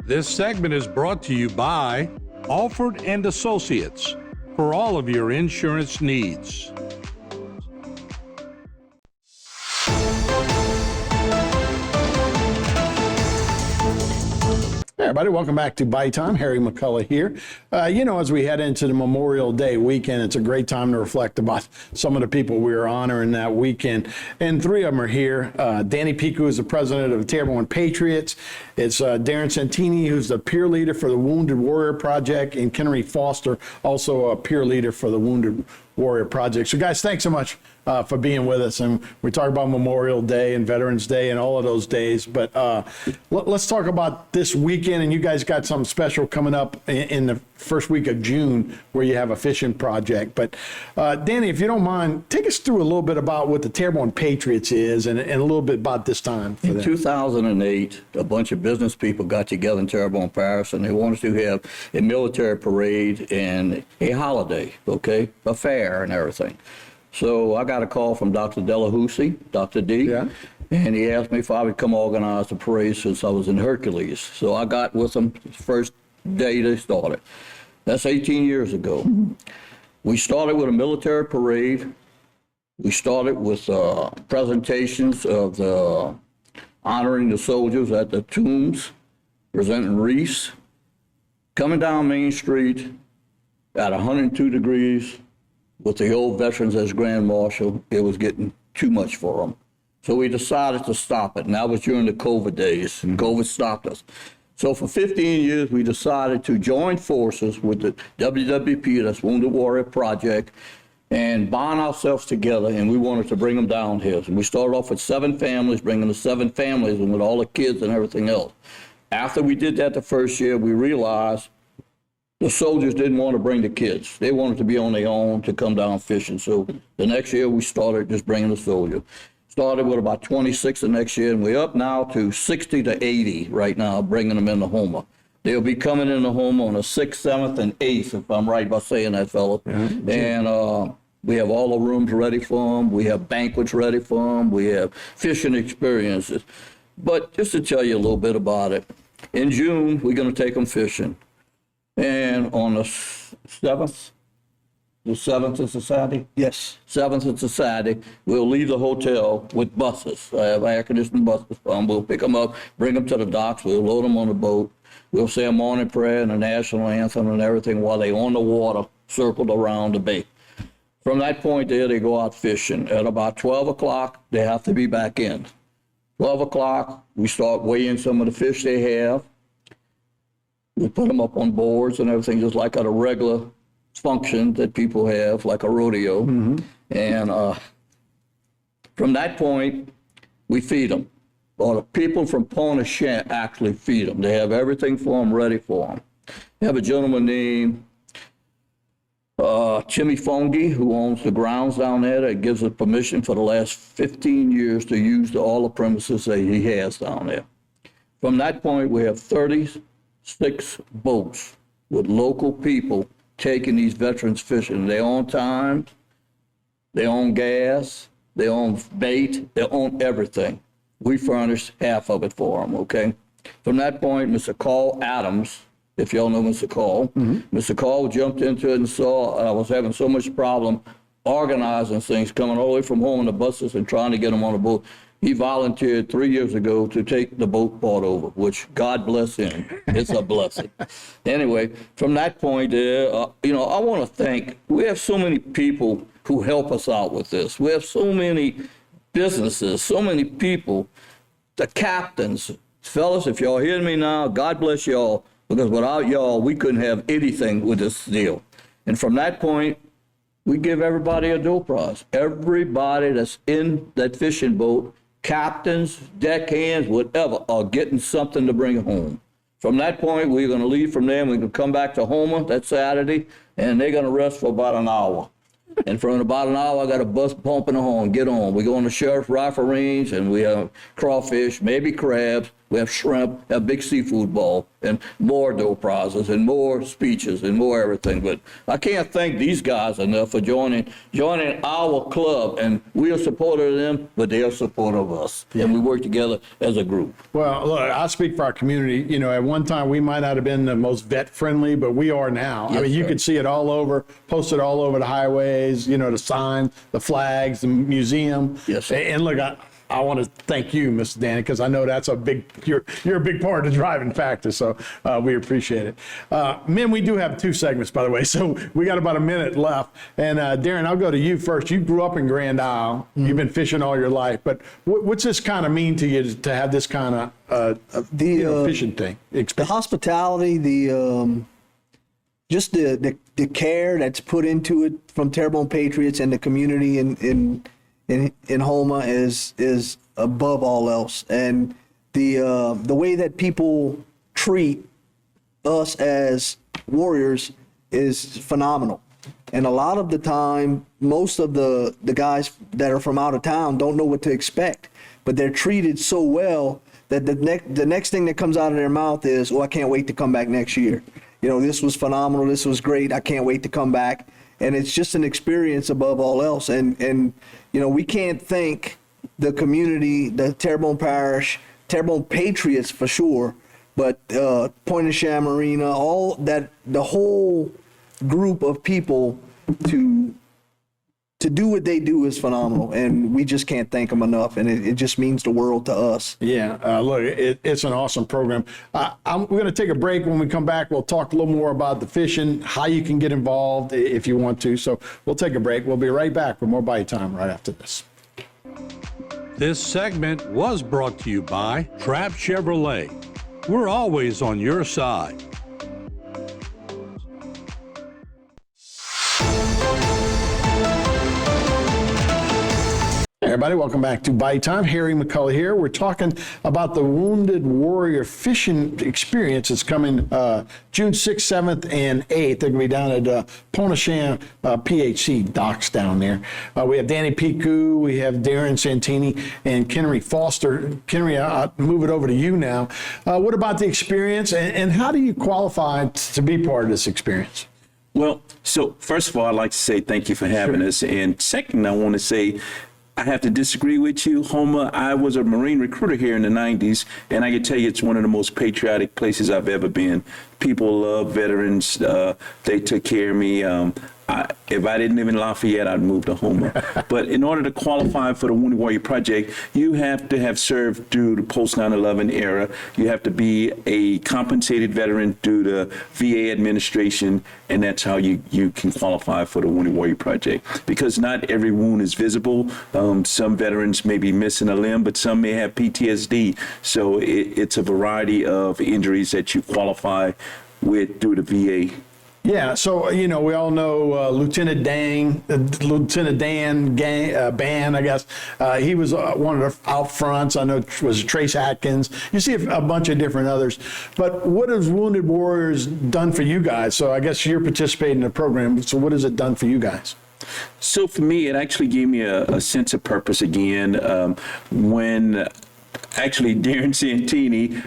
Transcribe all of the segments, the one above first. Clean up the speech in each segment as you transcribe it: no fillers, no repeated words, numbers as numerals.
This segment is brought to you by Alford and Associates for all of your insurance needs. Hey everybody, welcome back to Bayou Time. Harry McCullough here. As we head into the Memorial Day weekend, it's a great time to reflect about some of the people we are honoring that weekend. And three of them are here. Danny Pico is the president of the Terrebonne Patriots. It's Darren Santini, who's the peer leader for the Wounded Warrior Project, and Kennery Foster, also a peer leader for the Wounded Warrior Project. So guys, thanks so much for being with us. And we talk about Memorial Day and Veterans Day and all of those days, but let's talk about this weekend. And you guys got something special coming up in the first week of June where you have a fishing project. But Danny, if you don't mind, take us through a little bit about what the Terrebonne Patriots is and a little bit about this time for them. them. In 2008, a bunch of business people got together in Terrebonne Parish, and they wanted to have a military parade and a holiday, okay, a fair and everything. So I got a call from Dr. Delahousie, Dr. D, and he asked me if I would come organize the parade since I was in Hercules. So I got with them the first day they started. That's 18 years ago. We started with a military parade. We started with presentations of the honoring the soldiers at the tombs, presenting wreaths, coming down Main Street at 102 degrees with the old veterans as Grand Marshal. It was getting too much for them. So we decided to stop it, and that was during the COVID days. COVID stopped us. So for 15 years, we decided to join forces with the WWP, that's Wounded Warrior Project, and bond ourselves together, and we wanted to bring them down here. So we started off with 7 families, bringing the 7 families and with all the kids and everything else. After we did that the first year, we realized the soldiers didn't want to bring the kids. They wanted to be on their own to come down fishing. So the next year we started just bringing the soldiers. Started with about 26 the next year, and we're up now to 60 to 80 right now, bringing them into Houma. They'll be coming into Houma on the 6th, 7th, and 8th, if I'm right by saying that, fella. And we have all the rooms ready for them. We have banquets ready for them. We have fishing experiences. But just to tell you a little bit about it, in June, we're going to take them fishing. And on the 7th, the 7th is a Saturday? Yes. 7th is a Saturday. We'll leave the hotel with buses. I have air-conditioned buses for them. We'll pick them up, bring them to the docks. We'll load them on the boat. We'll say a morning prayer and a national anthem and everything while they're on the water, circled around the bay. From that point there, they go out fishing. At about 12 o'clock, they have to be back in. 12 o'clock, we start weighing some of the fish they have. We put them up on boards and everything, just like at a regular function that people have, like a rodeo. And from that point, we feed them. Or the people from Pontiac actually feed them. They have everything for them, ready for them. They have a gentleman named Timmy Fongi, who owns the grounds down there, that gives us permission for the last 15 years to use all the premises that he has down there. From that point, we have 36 boats with local people taking these veterans fishing. They own time, they own gas, they own bait, they own everything. We furnish half of it for them, okay? From that point, Mr. Carl Adams, if y'all know Mr. Carl, Mr. Carl jumped into it and saw I was having so much problem organizing things, coming all the way from home in the buses and trying to get them on a boat. He volunteered 3 years ago to take the boat part over, which God bless him. It's a blessing. Anyway, from that point there, I want to thank, we have so many people who help us out with this. We have so many businesses, so many people, the captains. Fellas, if y'all hear me now, God bless y'all, because without y'all, we couldn't have anything with this deal. And from that point, we give everybody a door prize. Everybody that's in that fishing boat, captains, deckhands, whatever, are getting something to bring home. From that point, we're going to leave from there, and we're going to come back to Houma that Saturday, and they're going to rest for about an hour. And for about an hour, I got a bus pumping the horn, get on. We go on the Sheriff Rifle Range, and we have crawfish, maybe crabs, We have shrimp, have big seafood bowl, and more door prizes, and more speeches, and more everything. But I can't thank these guys enough for joining our club, and we are supportive of them, but they are supportive of us, and we work together as a group. Well, look, I speak for our community. You know, at one time we might not have been the most vet friendly, but we are now. I mean, you could see it all over, posted all over the highways, you know, the signs, the flags, the museum. Yes, sir. And look, I want to thank you, Mr. Danny, because I know that's you're a big part of the driving factor, so we appreciate it. Men, we do have 2 segments, by the way, so we got about a minute left. And Darren, I'll go to you first. You grew up in Grand Isle. You've been fishing all your life, but what's this kind of mean to you to have this kind of fishing thing? The hospitality, just the care that's put into it from Terrebonne Patriots and the community in Houma is above all else, and the way that people treat us as warriors is phenomenal. And a lot of the time, most of the guys that are from out of town don't know what to expect, but they're treated so well that the next thing that comes out of their mouth is, "Oh, I can't wait to come back next year. You know, this was phenomenal. This was great. I can't wait to come back." And it's just an experience above all else. And you know, we can't thank the community, the Terrebonne Parish, Terrebonne Patriots for sure, but Point of Sham Marina, all that, the whole group of people to do what they do is phenomenal, and we just can't thank them enough, and it just means the world to us. Yeah, look, it's an awesome program. We're going to take a break. When we come back, we'll talk a little more about the fishing, how you can get involved if you want to. So we'll take a break. We'll be right back with more Bayou Time right after this. This segment was brought to you by Trapp Chevrolet. We're always on your side. Hey everybody, welcome back to Bayou Time. Harry McCullough here. We're talking about the Wounded Warrior Fishing Experience. It's coming June 6th, 7th, and 8th. They're going to be down at Ponasham PHC docks down there. We have Danny Piku, we have Darren Santini, and Kenry Foster. Kenry, I'll move it over to you now. What about the experience, and how do you qualify to be part of this experience? Well, so first of all, I'd like to say thank you for having us. And second, I want to say, I have to disagree with you. Houma, I was a Marine recruiter here in the 90s, and I can tell you it's one of the most patriotic places I've ever been. People love veterans. They took care of me. If I didn't live in Lafayette, I'd move to Houma. But in order to qualify for the Wounded Warrior Project, you have to have served through the post 9/11 era. You have to be a compensated veteran through the VA administration, and that's how you can qualify for the Wounded Warrior Project. Because not every wound is visible. Some veterans may be missing a limb, but some may have PTSD. So it's a variety of injuries that you qualify with through the VA. Yeah, so, you know, we all know Lieutenant Dan Ban, I guess. He was one of the out fronts. I know it was Trace Atkins. You see a bunch of different others. But what has Wounded Warriors done for you guys? So I guess you're participating in the program. So what has it done for you guys? So for me, it actually gave me a sense of purpose again when actually Darren Santini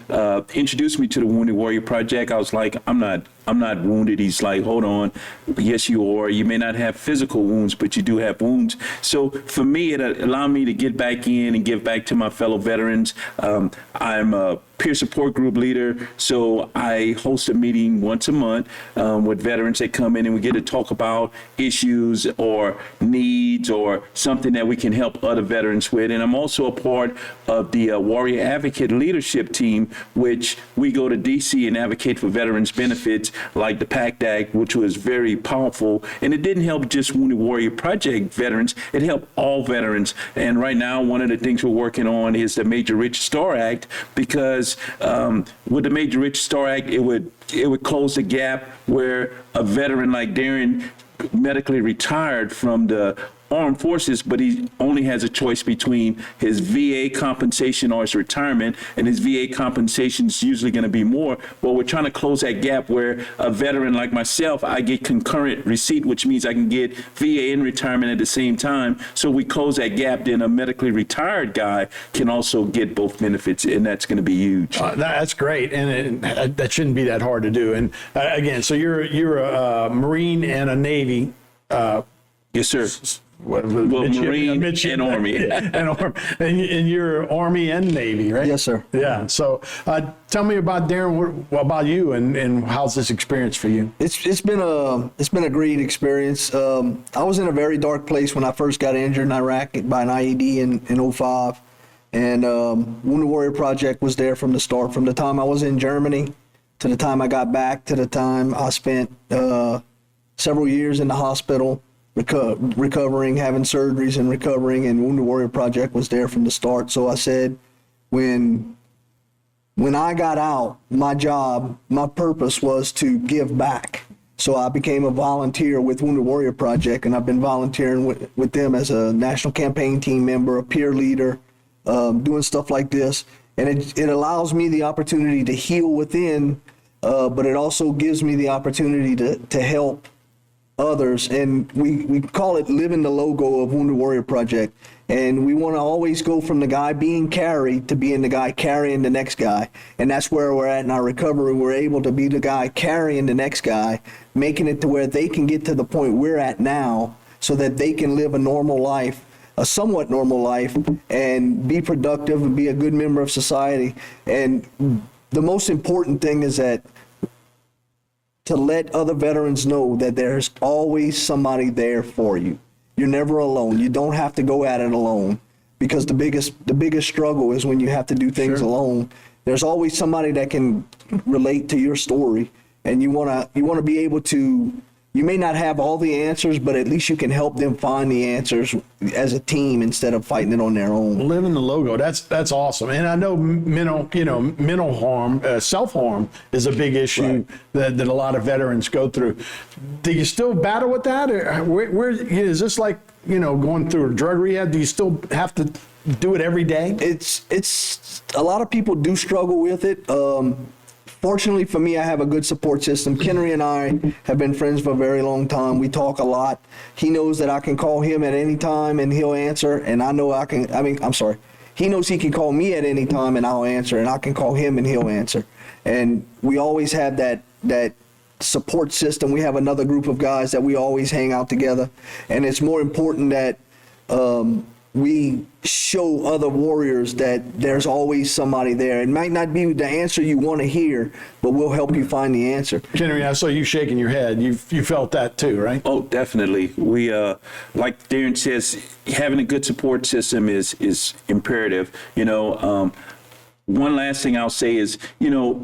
introduced me to the Wounded Warrior Project. I was like, I'm not wounded. He's like, hold on. Yes, you are. You may not have physical wounds, but you do have wounds. So for me, it allowed me to get back in and give back to my fellow veterans. I'm a peer support group leader, so I host a meeting once a month with veterans that come in, and we get to talk about issues or needs or something that we can help other veterans with. And I'm also a part of the Warrior Advocate Leadership Team, which we go to D.C. and advocate for veterans' benefits, like the PACT Act, which was very powerful. And it didn't help just Wounded Warrior Project veterans, it helped all veterans. And right now, one of the things we're working on is the Major Rich Star Act, because with the Major Rich Star Act, it would close the gap where a veteran like Darren medically retired from the armed forces, but he only has a choice between his VA compensation or his retirement, and his VA compensation is usually going to be more. Well, we're trying to close that gap where a veteran like myself, I get concurrent receipt, which means I can get VA and retirement at the same time. So we close that gap, then a medically retired guy can also get both benefits, and that's going to be huge. That's great, and that shouldn't be that hard to do. And again, so you're a Marine and a Navy. Yes, sir. Well, Marine and Army. and you're Army and Navy, right? Yes, sir. Yeah. So tell me about Darren. What about you, and how's this experience for you? It's been a great experience. I was in a very dark place when I first got injured in Iraq by an IED in 2005, and Wounded Warrior Project was there from the start. From the time I was in Germany to the time I got back to the time I spent several years in the hospital. Recovering, having surgeries and recovering, and Wounded Warrior Project was there from the start. So I said, when I got out, my job, my purpose was to give back. So I became a volunteer with Wounded Warrior Project, and I've been volunteering with them as a national campaign team member, a peer leader, doing stuff like this. And it allows me the opportunity to heal within, but it also gives me the opportunity to help others, and we call it living the logo of Wounded Warrior Project. And we want to always go from the guy being carried to being the guy carrying the next guy. And that's where we're at in our recovery. We're able to be the guy carrying the next guy, making it to where they can get to the point we're at now so that they can live a normal life, a somewhat normal life, and be productive and be a good member of society. And the most important thing is that to let other veterans know that there's always somebody there for you. You're never alone. You don't have to go at it alone, because the biggest struggle is when you have to do things alone. There's always somebody that can relate to your story, and you want to be able to. You may not have all the answers, but at least you can help them find the answers as a team instead of fighting it on their own. Living the logo, that's awesome. And I know mental harm, self-harm is a big issue that a lot of veterans go through. Do you still battle with that? Or where is this like, going through a drug rehab? Do you still have to do it every day? It's a lot of people do struggle with it. Fortunately for me, I have a good support system. Kenry and I have been friends for a very long time. We talk a lot. He knows that I can call him at any time and he'll answer, and I know he knows he can call me at any time and I'll answer, and I can call him and he'll answer. And we always have that support system. We have another group of guys that we always hang out together, and it's more important that we show other warriors that there's always somebody there. It might not be the answer you want to hear, but we'll help you find the answer. Kenry, I saw you shaking your head. You felt that too, right? Oh, definitely. We, like Darren says, having a good support system is imperative. One last thing I'll say is,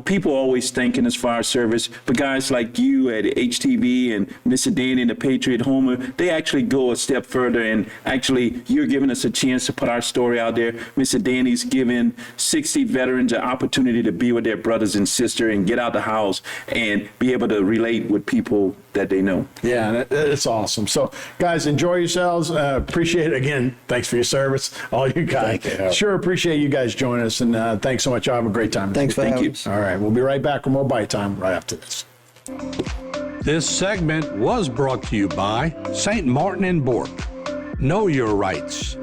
people always thinking as fire service, but guys like you at HTV and Mr. Danny and the Patriot Houma, they actually go a step further, and actually you're giving us a chance to put our story out there. Mr. Danny's giving 60 veterans an opportunity to be with their brothers and sisters and get out the house and be able to relate with people that they know. Yeah, it's awesome. So, guys, enjoy yourselves. Appreciate it. Again, thanks for your service, all you guys. Thank you. Sure appreciate you guys joining us, and thanks so much. Y'all have a great time. Thanks for having us. All right, we'll be right back with more Bite Time right after this. This segment was brought to you by St. Martin and Bourke. Know your rights.